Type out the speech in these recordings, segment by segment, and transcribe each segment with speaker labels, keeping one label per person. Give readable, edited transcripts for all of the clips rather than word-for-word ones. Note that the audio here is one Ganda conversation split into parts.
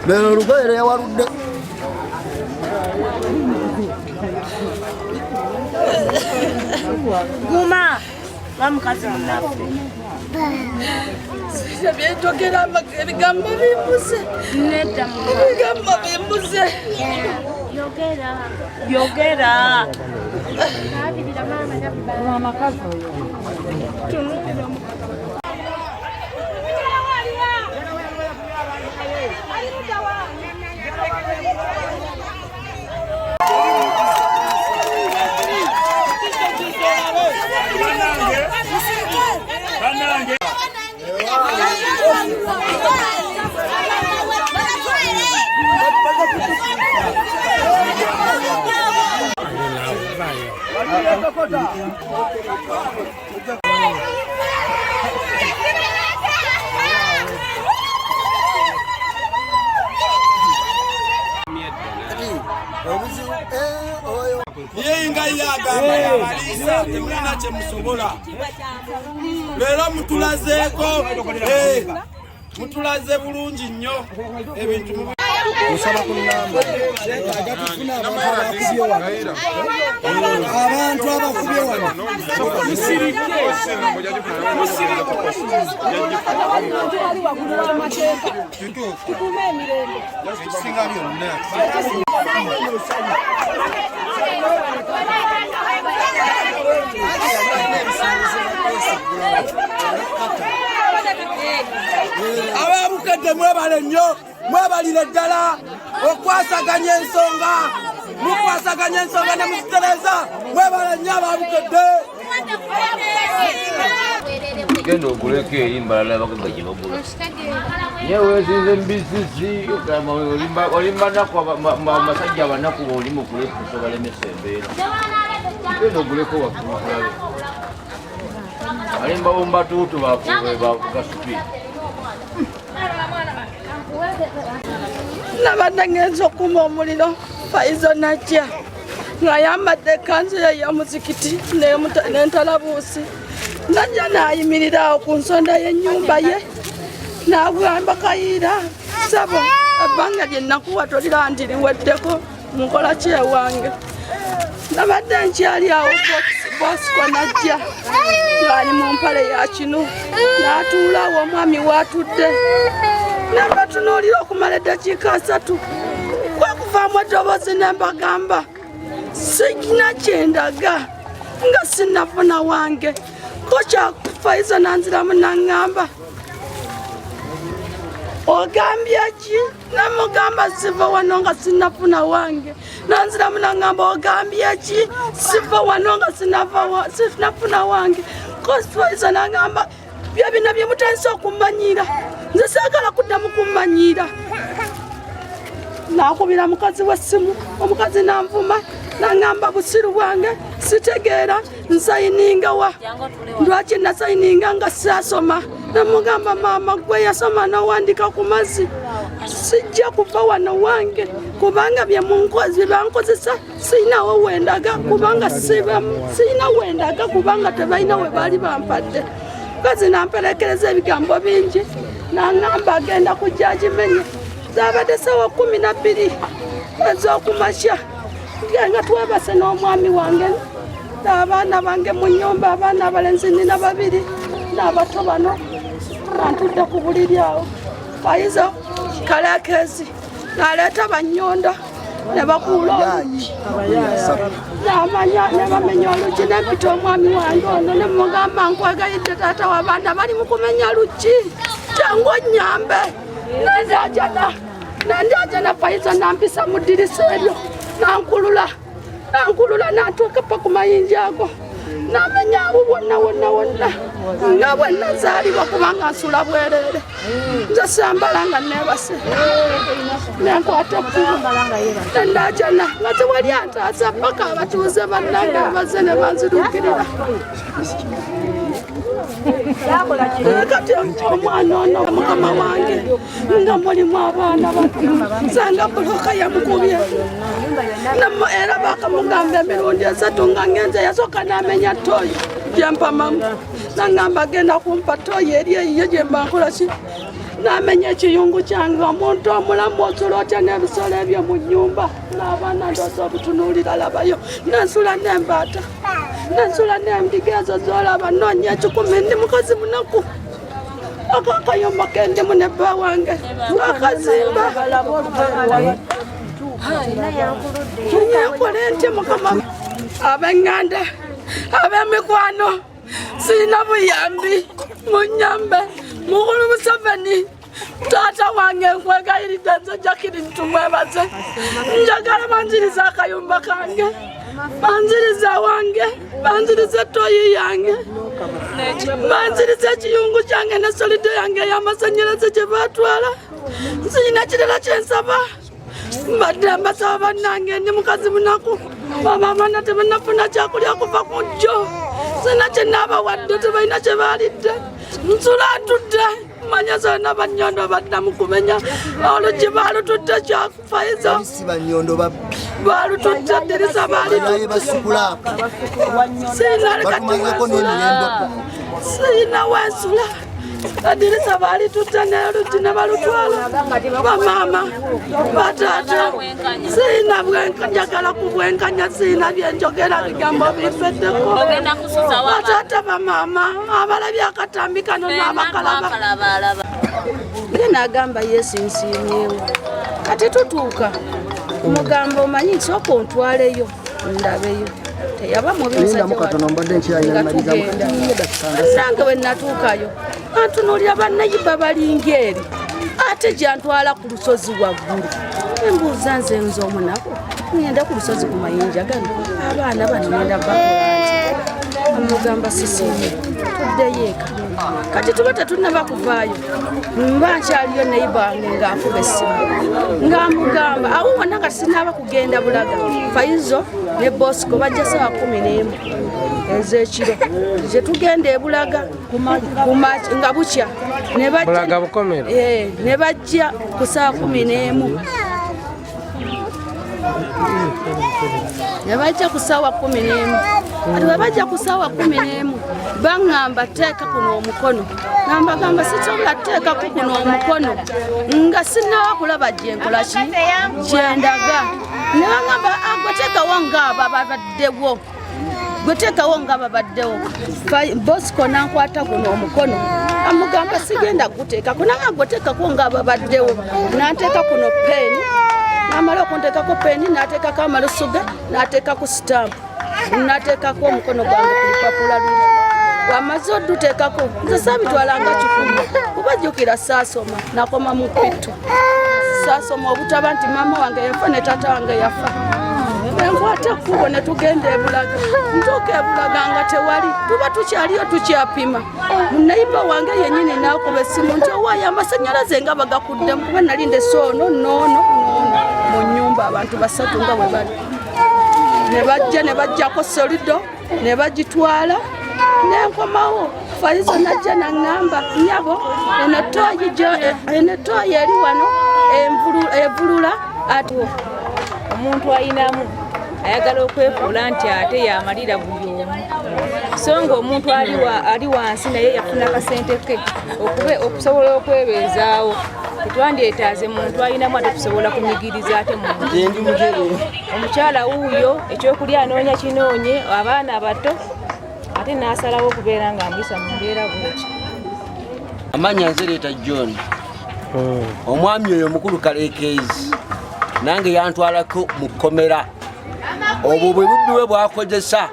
Speaker 1: Lero lugaire yawarudde.
Speaker 2: Guma. Bamukazi munaffe.
Speaker 3: Byetogera ebigambo bimbuze.
Speaker 2: Nedda mu.
Speaker 3: Ebigambo bimbuze.
Speaker 2: Yogera.
Speaker 4: Mama kazi oyo.
Speaker 5: Yenga yagamba yabalisa temulina kye musobola. Leero mutulaze bulungi nnyo ebintu
Speaker 1: Musaba kunamba. Abantu abakubye wano.
Speaker 5: Ababukadde mwebale nnyo, mwebalire ddala okwasaganya ensonga. Mukwasaganya ensonga ne muzitereza, mwebale nnyo ababukadde.
Speaker 6: Genda oguleko erimbalala bagagga gye bagula. Yewe zinze mbisisi olimba naku amasajja abanaku oli mukuleekusa balemesa embeera. Genda oguleko wakulabe. Alimba bombatuutu bakugasupi.
Speaker 3: Nabadde ngenza okuma omuliro Faizo najja ng'ayambadde ekkanzu ye ya muzikiti n'entalabuusi. Najja n'ayimirira awo ku nsonda y'ennyumba ye n'agamba Kayiira sabo ebbanga lye nakuwa tolira nti liweddeko nkola ki ewange. Nabadde nkyali awo Bosco najja ng'ali mu mpale ya kinu n'atuula awo omwami w'atudde. Nabatunuulira okumala eddakiika 3 kwekuvaamu eddoboozi ne mbagamba sirina kyendaga nga sinnafuna wange. Kocha Faizo nanziramu n'aŋŋamba ogambye ki? Namugamba siva wano nga sinnafuna wange. Nanziramu n'aŋŋamba ogambye ki? Siva wano nga sinnafuna wange. Kocha Faizo n'aŋŋamba bye bino bye mutandise okumanyira. Nze saagala kuddamu kummanyira. Naakubira mukazi w'essimu, omukazi n'anvuma n'aŋŋamba busiru bwange sitegeera nsayininga wa. Lwaki nasayininga nga saasoma? Namugamba maama gwe yasoma n'owandika ku mazzi. Sijja kuva wano wange kubanga bye bankozesa sirinawo wendaga kubanga sirina wendaga kubanga tebalina we baali bampadde. Mukazi n'amperekereza ebigambo bingi n'aŋŋamba agenda kujja agimenye. Zaabadde ssaawa 12 ez'okumakya nga twebase n'omwami wange n'abaana bange mu nnyumba. Abaana abalenzi nina 2 n'abato bano bantudde ku buliri awo. Faizo kaleekezi n'aleeta bannyondo ne bakuula olugi ne bamenya olugi ne mpita omwami wange ono ne mugamba nkwegayidde taata w'abaana bali mu kumenya lugi jangu onnyambe. Nandajana Faizo nampisa mu ddirisa eryo nankulula n'atuuka ppa ku mayinja ago n'amenya abo wonna nga bwe nazaalibwa kubanga nsula bwereere. Nze sambala nga neebase nenkwata ekkubo nendajana nga tewali antaasa paka abatuuze bannange baze ne banziruukirira. Kati omwana ono mukama wange nga mulimu abaana bato nsanga buloka yamukubye era bakamugamba emirundi 3 nga ngenze yasooka n'amenya ttooyi gyempamu n'aŋŋamba agenda kumpa ttooyi eri eyiye gye mba nkola ki namenya ekiyungu kyange omuntu omulamu osulotya n'ebisolo ebyo mu nnyumba n'abaana ndooza obutunuulira labayo nensula n'embaata nensula n'endiga ezo z'olaba noonya ekikumi ndi mukazi munaku ako akayumba kendimu ne bba wange twakazimba nyenkole nti mukama ab'eŋŋanda ab'emikwano sirina buyambi munyambe mukulu Museveni taata wange nkwegayiridde nze Jacqueline tumwebaze njagala banziriza akayumba kange banziriza wange banziriza toyi yange banziriza ekiyungu kyange ne solido yange ey'amasanyalaze gye baatwala sirina kirala kyensaba mbadde mbasaba bannange ndi mukazi munaku bamaamana tebannafuna kyakulya kuva ku jjo sirina kye naabawadde tebalina kye baalidde nsula ntudde manya zonna bannyondo baddamu kumenya oluggi baalutudde kyakufayizo baalutudde ddirisa sirina wensula addirisa baalitudde n'oluggi ne balutwala bamaama bataata sirina njagala kubwenkanya sirina byenjogera bigambo bifeddeko bataata bamaama abalabye akatambi kano n'abakalaba ye n'agamba yeesinsiimyewo kati tutuuka mugamba omanyi nsooka ontwaleyo ndabeyo teyaba mubisange we natuukayo antunuulira bannayiba balinga eri ate gyantwala ku lusozi waggulu embuuza nze nze omunaku ngenda ku lusozi ku mayinja gano abaana bano ngenda bakola nti amugamba sisiimye tuddeyo eka kati tuba tetunnaba kuvaayo mba nkyaliyo nayibange ng'akuba essimu ng'amugamba awo wonna nga sinaba kugenda Bulaga Fayizo ne Bosco bajja sawa 11 ez'ekiro gye tugenda e Bulaga nga bukya ne bajja ku sawa 11 ne bajja ku sawa 11 ati bwe bajja ku sawa 11 baŋŋamba teeka kuno omukono nambagamba sisobola teeka kuno omukono nga sinaba kulaba gyenkola ki gyendaga ne baŋŋamba gweteekawo ng'abo babaddewo gweteekawo ng'ababaddewo Bosco nankwata guno omukono amugamba sigenda guteeka kunanga gweteekako ng'ababaddewo nanteeka kuno peeni namala okunteekako peeni nateekako amalusuga nateekako sitampu nateekako omukono gwange ku lupapula luli wamaze oduteekako nze saabitwalanga kikulu kubajjukira saasoma nakoma mu Pito saasoma obutaba nti maama wange yafa ne taata wange yafa enkwata ekkubo ne tugenda e Bulaga ntuuka e Bulaga nga tewali tuba tukyaliyo tukyapima munayiba wange yennyini naakuba essimu nti owaayo amasanyalaze nga bagakuddemu kuba nali ndesoono noono mu nnyumba abantu basatu nga bwe bali ne bajjako solido ne bagitwala nenkomawo Fayizo najja naŋŋamba nnyabo eno tooyi eri wano evulula ati
Speaker 4: omuntu ayinamu ayagala okwefuula nti ate yamalira buli omu so nga omuntu ali wansi naye yafuna kasente ke okusobola okwebeezaawo tetwandyetaaze muntu ayinamu ate tusobola kunyigiriza ate muntu omukyala wuuyo ekyokulya anoonya kinoonye abaana abato ate n'asalawo okubeera ng'amuyisa mu mbeera bweki
Speaker 5: amanya nze leeta John omwami oyo mukulu Kalekeezi nange yantwalako mu kkomera obwo bwe bubbi we bwakozesa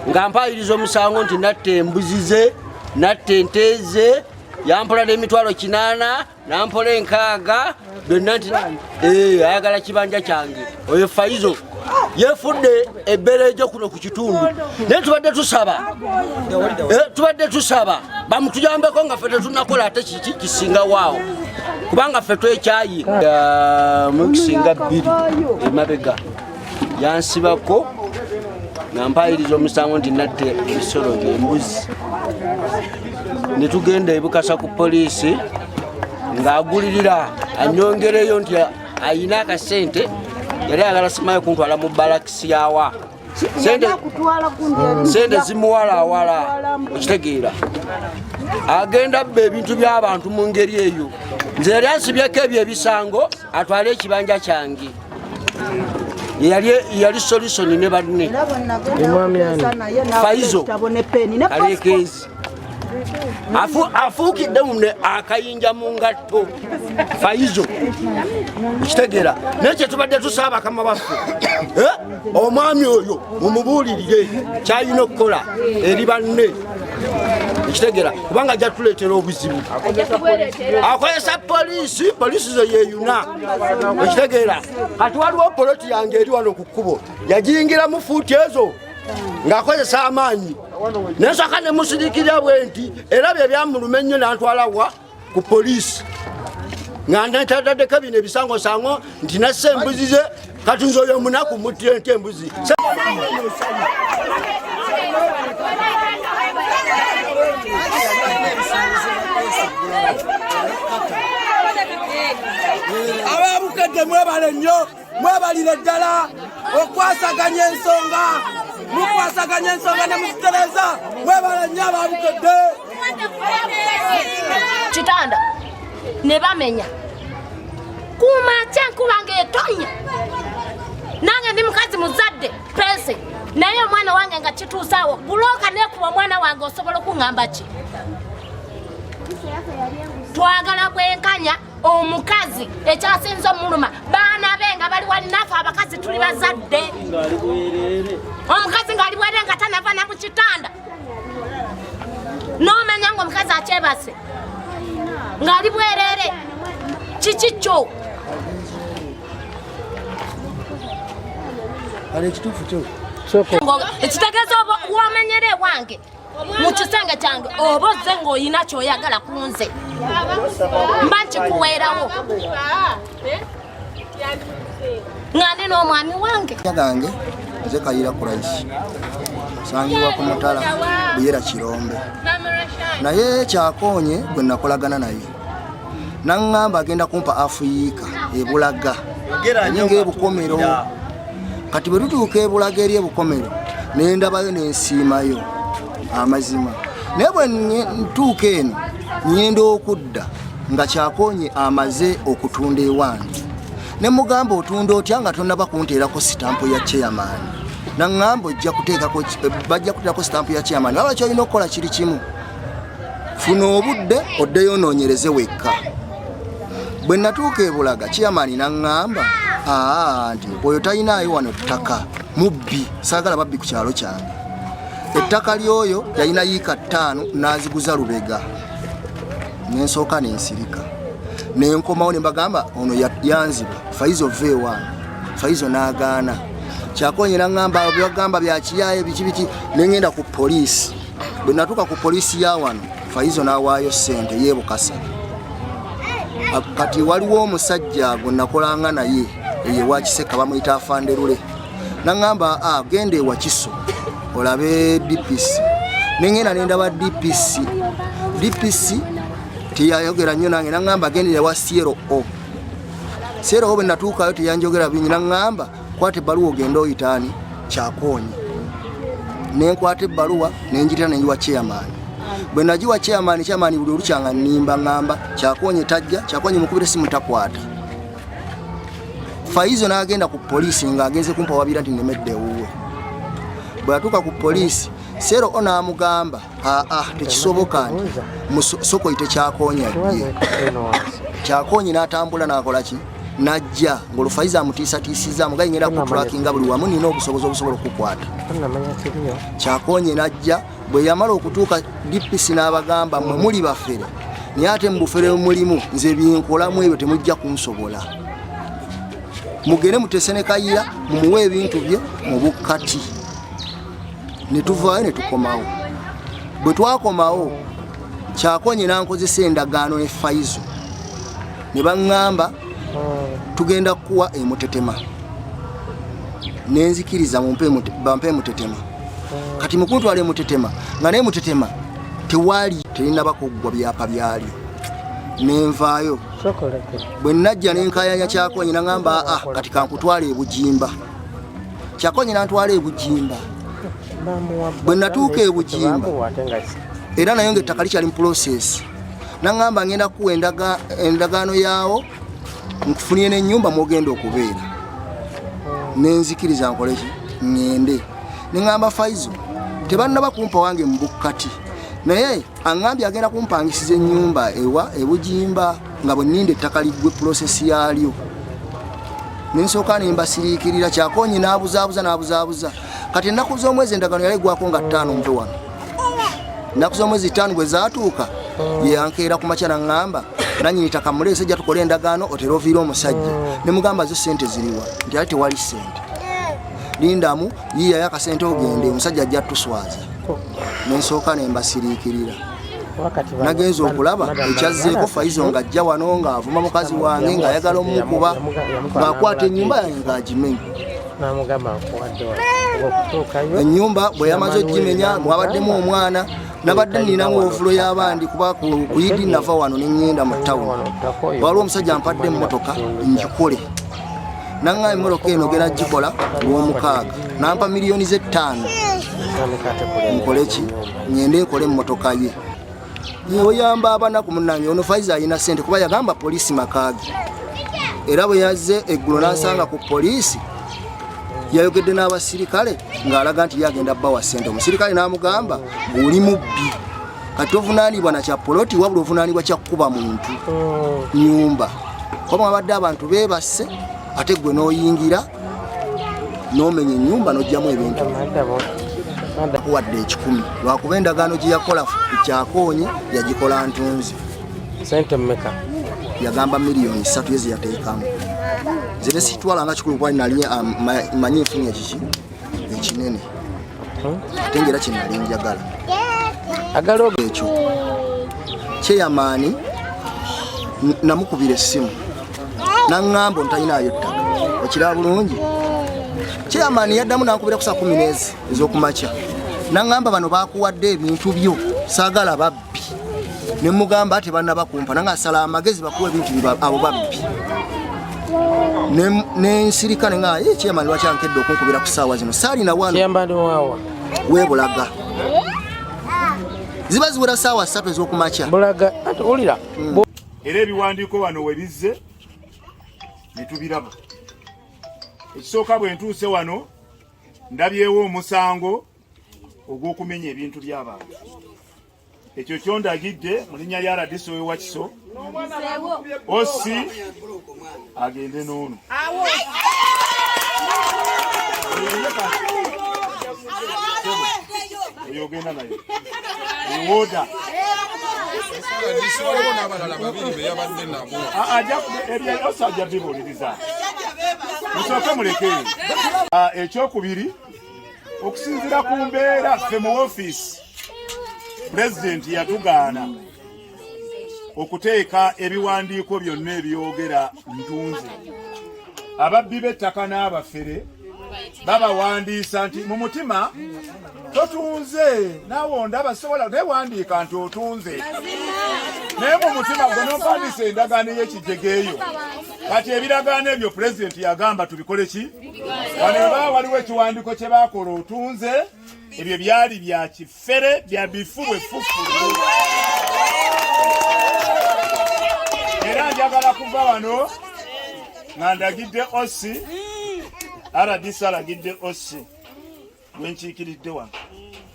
Speaker 5: nga mpayiriza omusango nti natta embuzi ze natta ente ze yampola n'emitwalo 8 nampola 6 byonna nti ayagala kibanja kyange oyo Fayizo yefudde ebbere gyo kuno ku kitundu naye tubadde tusaba bamutuyambeko nga ffe tetunakola ate kiki kisinga waawo kubanga ffe twekyayi mukisinga 2 emabega yansibako nampayiriza omusango nti natte ebisolo byembuzi netugenda ebukasa ku poliisi ng'agulirira anyongereyo nti ayina akasente yali agala simayo kuntwala mu balakisi yawa sente zimuwalawala okitegeera agenda bba ebintu by'abantu mu ngeri eyo nze yali ansibyeko ebyo ebisango atwale ekibanja kyange yali solisoni ne banne Faizo Alekezi afuukidde mune akayinja mu ngatto Faizo kitegeera naye kyetubadde tusaba bakama baffe omwami oyo mumubuulirire kyalina okukola eri banne ekitegeera kubanga ajja tuleetera obuzibu akozesa poliisi ze yeeyuna ekitegeera kati waliwo poloti yange eri wano ku kkubo yagiyingiramu fuuti ezo ng'akozesa amaanyi nensaka ne musirikira bwe nti era bye byamuluma ennyo nantwalawa ku poliisi nga ntataddeko bino ebisangosango nti nasse embuzi ze kati nze oyo omunaku muttire nti embuzi ababukedde mwebale nnyo mwebalire ddala okwasaganya ensonga mukwasaganya ensonga ne muzitereza mwebale nnyo ababukedde
Speaker 7: kitanda ne bamenya kumakya enkuba ng'etonya nange ndi mukazi muzadde pese naye omwana wange nga kituusaawo bulooka neekuba omwana wange osobola okuŋŋamba ki twagala bwenkanya omukazi ekyasinza omuluma baana be nga bali walinaffe abakazi tuli bazadde omukazi ng'ali bwere nga tanava na mu kitanda n'omanya ng'omukazi akyebase ng'ali bwereere kiki kyo ekitegeeza oba womenyera ewange mu kisenge kyange oba ozze ng'olina kyoyagala ku nze mba nkikuweerawo ng'ani n'omwami wange
Speaker 1: gange nze Kayira Kuraisi sangibwa ku Mutala Buyera Kirombe naye Kyakonye gwe nakolagana naye naŋŋamba agenda kumpa Afrika ebulaga ng'ebukomero kati bwe tutuuka ebulaga eri ebukomero ne ndabayo n'ensiimayo amazima naye bwe ntuuka eno nyenda okudda nga Kyakonye amaze okutunda ewange ne mugamba otunda otya nga tonnaba kunteerako sitampu ya chairman naŋŋamba bajja kuteerako sitampu ya chairman waba kyolina okukola kiri kimu funa obudde oddeyo onoonyereze wekka bwe natuuka ebulaga chairman naŋŋamba nti oyo talinaayo wano ttaka mubbi saagala babbi ku kyalo kyange ettaka lyoyo yalina yiika 5 n'aziguza Lubega nensooka nensirika nenkomawo ne mbagamba ono yanziba Faizo V1 Faizo n'agaana Kyakonye naŋŋamba byagamba byakiyaaye biki nengenda ku poliisi bwe natuuka ku poliisi ya wano Faizo n'awaayo ssente yeebukasa kati waliwo omusajja gwe nakolanga naye ye Wakiseka bamuyita Afanderule naŋŋamba genda ewa Kiso olabe DPC nengenda nendaba DPC teyayogera nnyo nange naŋŋamba gendera wa Siero bwe natuukayo teyanjogera bingi naŋŋamba kwata ebbaluwa ogenda oyitaani Kyakonye nenkwata ebbaluwa nenjitira nenjiwa chairman bwe nagiwa chairman buli olukyanga nnimba ŋŋamba Kyakonye tajja Kyakonye mukubire simu takwata Faizo n'agenda ku poliisi ng'agenze kumpa wabira nti nemedde ewuwe bwe yatuuka ku poliisi Sero n'amugamba tekisoboka nti soko yite Kyakonye ajje Kyakonye n'atambula n'akola ki najja ng'olufaiza amutiisatiisizaamu nga ngenda kutulakinga buli wamu nina obusobozi obusobola okukwata Kyakonye najja bwe yamala okutuuka DPC n'abagamba mmwe muli bafere naye ate mu bufere mulimu nze byenkolamu ebyo temujja kunsobola mugende mutese ne Kayira mumuwe ebintu bye mu bukkati ne tuvaayo ne tukomawo bwe twakomawo Kyakonye n'ankozesa endagaano ne Faizo ne baŋŋamba tugenda kuwa emutetema nenzikiriza bampe emutetema kati mukuntwala emutetema nga naye mutetema tewali telinaba kuggwa byapa byalyo nenvaayo bwe najja nenkayanya Kyakonye naŋŋamba kati kankutwala ebujimba Kyakonye nantwala ebujimba bwe natuuka ebujimba era nayo ng'ettaka likyali mu process. Naŋŋamba ngenda kuwa endagaano yaawo nkufunye n'ennyumba mwogenda okubeera. Nenzikiriza nkole ki ŋŋende. Ne ŋŋamba Faizo tebannaba kumpa wange mu Bukkati, naye aŋŋambye agenda kumpangisiza ennyumba ewa Ebujimba nga bwe nninda ettaka liggwe process yaalyo. Nensooka ne mbasiriikirira Kyakonye n'abuzaabuza. Kati ennaku z'omwezi endagaano yali eggwako nga 5 nve wano. Ennaku z'omwezi 5 bwe zaatuuka ye yankeera ku makya n'aŋŋamba nannyini ttaka muleese jja tukole endagaano otera oviire omusajja. Ne mugamba zo ssente ziriwa nti ate tewali ssente. Lindamu yiyayo akasente ogende omusajja ajja tuswaza. Nensooka ne mbasiriikirira. Nagenza okulaba ekyazzeeko Faizo ng'ajja wano ng'avuma mukazi wange ng'ayagala omukuba ng'akwata ennyumba yange ng'agimenya. Ennyumba bwe yamaze ogimenya mwabaddemu omwana nabadde nninamu ovulo y'abandi kuba ku Yidi nava wano ne ŋŋenda mu ttawuni. Waliwo omusajja ampadde emmotoka ngikole. Naŋŋamba emmotoka eno genda gikola Lwomukaaga nampa miliyoni ze 5. Nkole ki ŋŋende nkole emmotoka ye. Oyamba abanaku munnange ono Faizo alina ssente kuba yagamba poliisi makaage. Era bwe yazze eggulo n'asanga ku poliisi yayogedde n'abasirikale ng'alaga nti yagenda bbawa ssente. Omusirikale n'amugamba oli mubbi kati ovunaanibwa na kya poloti wabula ovunaanibwa kya kukuba muntu nnyumba. Kuba mwabadde abantu beebasse ate gwe n'oyingira n'omenya ennyumba n'ojjamu ebintu. Akuwadde 10 lwakuba endagaano gye yakola Kyakonye yagikola ntunzi.
Speaker 8: Sente mmeka?
Speaker 1: Yagamba miliyoni 3 ezi yateekamu. Zire sitwalanga kikulu kuba nali manyi nfunye kiki ekinene. Ate ngera kye nali njagala.
Speaker 8: Agalo
Speaker 1: ekyo. Chairman namukubira essimu. Naŋŋamba ntalinayo ttaka. Okiraba bulungi. Chairman yaddamu n'ankubira ku saa 10 ez'okumakya. Naŋŋamba bano baakuwadde ebintu byo saagala babbi. Ne mugamba ate bannaba kumpa nange asala amagezi bakuwa ebintu abo babbi. Ne nsirika nga Chairman lwaki ankedde okunkubira ku ssaawa zino saalina wano.
Speaker 8: Chairman wawa
Speaker 1: Weebulaga. Ziba ziwera ssaawa 3 ez'okumakya.
Speaker 8: Bulaga ate olira.
Speaker 9: Era ebiwandiiko wano we bizze ne tubiraba. Ekisooka bwe ntuuse wano ndabyewo omusango ogw'okumenya ebintu by'abantu. Ekyo kyondagidde mu linnya lya Radisi owe Wakiso Ossi agende n'ono. Oyo ogenda naye owoda Ossi ajja bibuuliriza musooke mulekeyo. Ekyokubiri okusinziira ku mbeera ffe mu ofiisi Pulezidenti yatugaana okuteeka ebiwandiiko byonna ebyogera ntunze. Ababbi b'ettaka n'abafere babawandiisa nti mu mutima totunze naawe ondaba sobola newandiika nti otunze naye mu mutima gwe n'ompandiisa endagaano y'ekijegeeyo. Kati ebiragaano ebyo Pulezidenti yagamba tubikole ki? Wano waliwo ekiwandiiko kye baakola otunze. Ebyo byali bya kifere bya bifu bwefufulu. Era njagala kuva wano nga ndagidde Ossi Radisi alagidde Ossi wenkiikiridde wano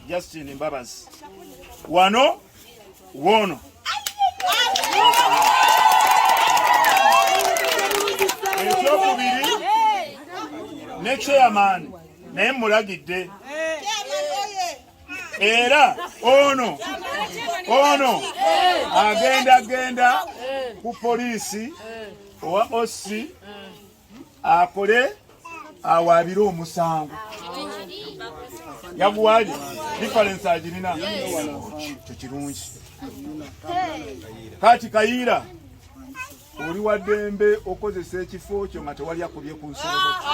Speaker 9: Justin Mbabazi wano wono. Ekyokubiri ne Chairman naye mulagidde era ono agenda ku poliisi owa Ossi akole awaabire omusango. Yaguwaali difference agirina tekirungi. Kati Kayiira oli wa ddembe okozesa ekifo kyo nga tewali akubye ku nsoloboti.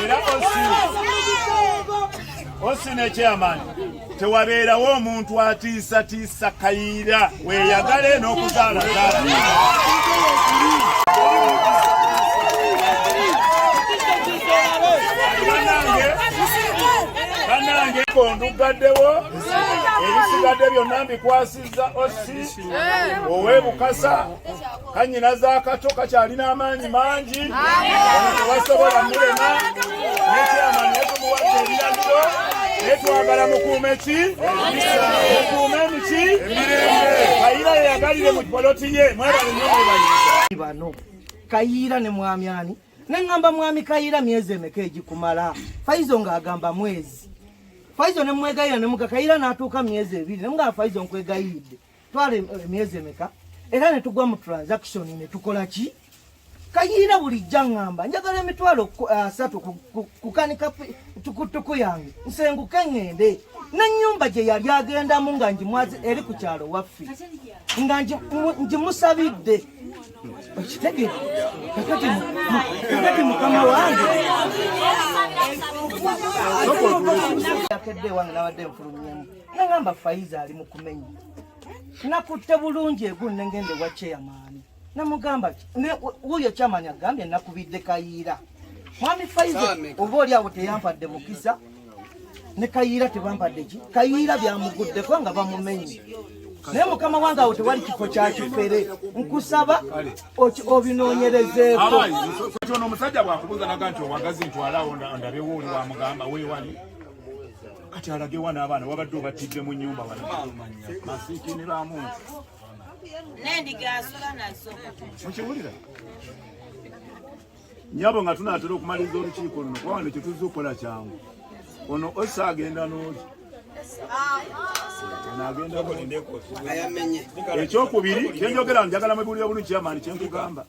Speaker 9: Era Ossi ne Chairman tewabeerawo omuntu atiisatiisa Kayiira weeyagale n'okuzaalazaala. Kanange kondugaddewo ebisigadde byonna mbikwasizza osi ow'ebukasa kanyinaza akato kakyalina amaanyi mangi ono tewasobola mulema nekyamani yetumuwadde ebiragiro netwagala mukuume ki mukuume emiki emirembe Kayiira yeyagalire mu poloti ye mwebale nnyo mwebayiza
Speaker 10: bano Kayiira ne mwami ani neŋŋamba mwami Kayiira myezi emeka egikumala Faizo ng'agamba mwezi Faizo ne mwegayira ne muka Kayiira n'atuuka myezi 2 ne mugamba Faizo nkwegayidde twala myezi emeka era ne tugwa mu transaction ne tukola ki Kayiira bulijja ŋŋamba njagala emitwalo 3 kukanika tukutuku yange nsenguke ŋŋende n'ennyumba gye yali agendamu nga njimwazi eri ku kyalo waffe nga njimusabidde okitegere kakati mukama wange yakedde wange nabadde nfulumyemu neŋŋamba Faiza ali mu kumenya nakutte bulungi egu nengende wa chairman namugamba wuyo chairman agambye nakubidde Kayiira mwami Faiza oba oli awo teyampadde mukisa ne Kayiira tebampadde ki Kayiira byamuguddeko nga bamumenye naye mukama wange awo tewali kifo kya kifere nkusaba obinoonyerezeeko
Speaker 9: kyono omusajja bwakubuuza naga nti owagazi ntwalawo ndabewo oli wamugamba weewali kati alagewa n'abaana wabadde obatidde mu nnyumba masiiki ne bamuntu mukiwulira nyabo nga tunaatera okumaliriza olukiiko luno kuba wano kyetuzza okukola kyangu ono osa agenda n'oli ekyokubiri kyenjogera njagala mwebulira bulungi kyamaani kyenkugamba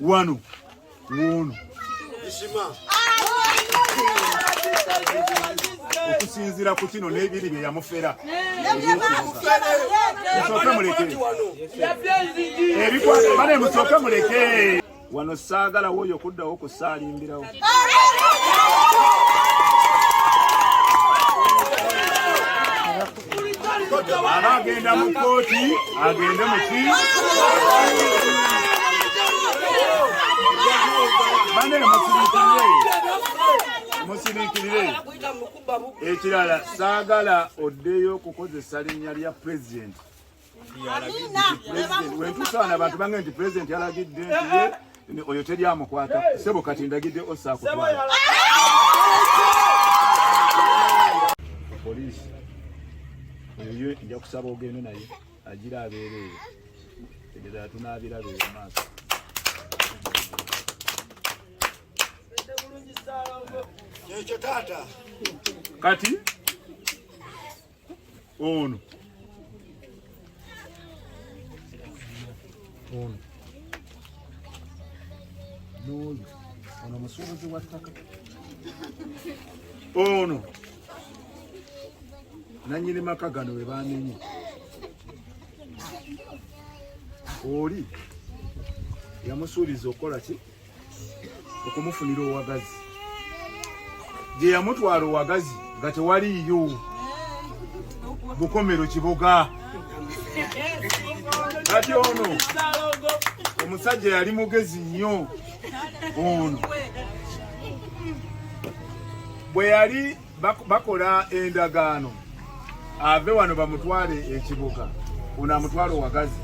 Speaker 9: wano wono okusinziira ku kino n'ebiri bye yamufera musooke muleke ebikwata bane musooke muleke wano saagala woyo kuddawo okusaalimbirawo aba agenda mu kooti agende muki bane musiriikirire ekirala saagala oddeyo okukozesa linnya lya pulezidenti wentusaana abantu bange nti pulezidenti yalagidde nti oyo teryamukwata sebo kati ndagidde ossa kutwala poliisi oyo nja kusaba ogende naye agira abeereeyo tegeza tunaabirabeeyo maaso ekyo taata kati ono n'oyo ono musuubuzi wa ttaka ono nanyini maka gano we bamenye oli yamusuuliza okukola ki okumufunira owagazi gye yamutwala owagazi nga tewaliyo bukomero Kiboga kati ono omusajja yali mugezi nnyo ono bwe yali bakola endagaano ave wano bamutwale ekibuga ono amutwala owagazi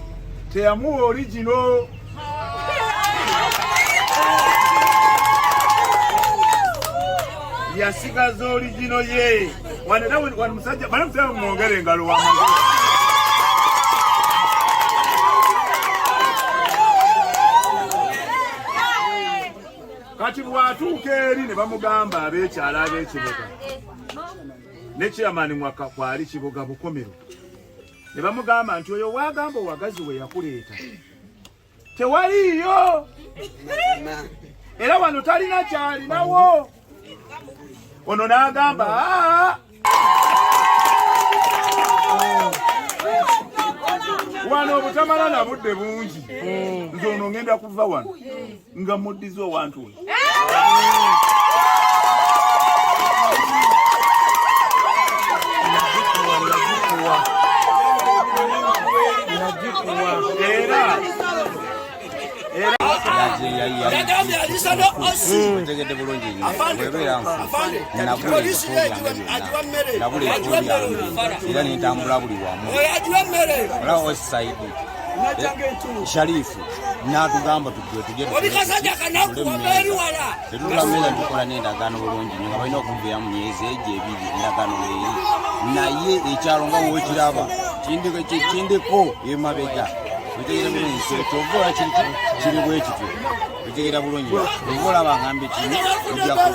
Speaker 9: teyamuwa origino yasigaza origino ye wano musajja banamusajja mwongere engalo wamagulu kati bwatuuka eri ne bamugamba abeekyala ab'ekibuga ne chairman mwaka kwali Kiboga bukomero ne bamugamba nti oyo wagamba owagazi we yakuleeta tewaliyo era wano talina kyalinawo ono n'agamba wano obutamala na budde bungi nze ono ngenda kuva wano nga muddiza owantu we
Speaker 11: otegedde bulungi nnyo webeera nabula era nentambula buli wamu olaba westside Sharifu natugamba tetulamira tukola n'endagaano bulungi nnyo nga balina okuveera mu myezi egyo ebiri endagaano leeri naye ekyalo nga wookiraba kindiko emabega otegera bulungi kyovola kiri bwe kityo otegera bulungi ova olaba ngambe kino ojjaku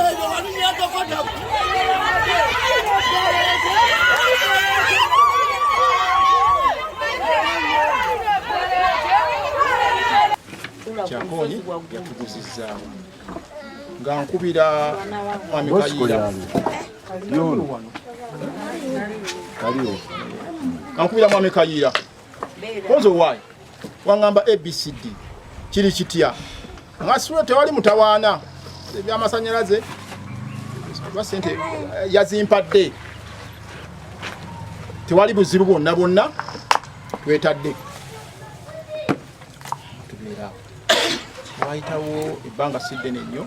Speaker 9: Kyakonyi yatuguzizaawo nga nkubira Mwami Kayiira nkubira Mwami Kayiira konzo wayi wangamba ABCD kiri kitya nga sura tewali mutawaana ebyamasanyalaze basente yazimpadde tewali buzibu bwonna twetadde wayitawo ebbanga siddene nnyo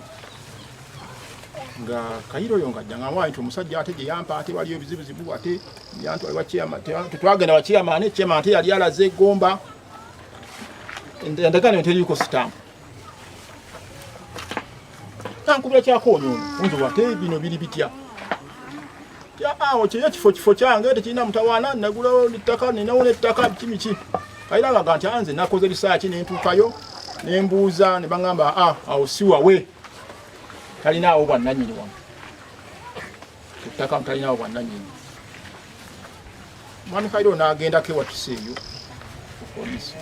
Speaker 9: nga Kayiira oyo ngajja nga mwayi nti omusajja ate gye yampa ate waliyo ebizibuzibu ate tetwagenda wa chairman ate yali alaze eggomba endagaano teriiko sitampu nankubira Kyakonyi ono nze wate bino biri bitya awo kyeyo kifo kyange tekirina mutawaana nagulawo ettaka ninawo n'ettaka biki Kayiira alaga nti nze nakoze risaaki nentuukayo nembuuza ne baŋŋamba awo si wawe talinaawo bwannannyini wamu ettaka talinaawo bwannannyini Mwami Kayiira n'agendako ewatusa eyo ku poliisi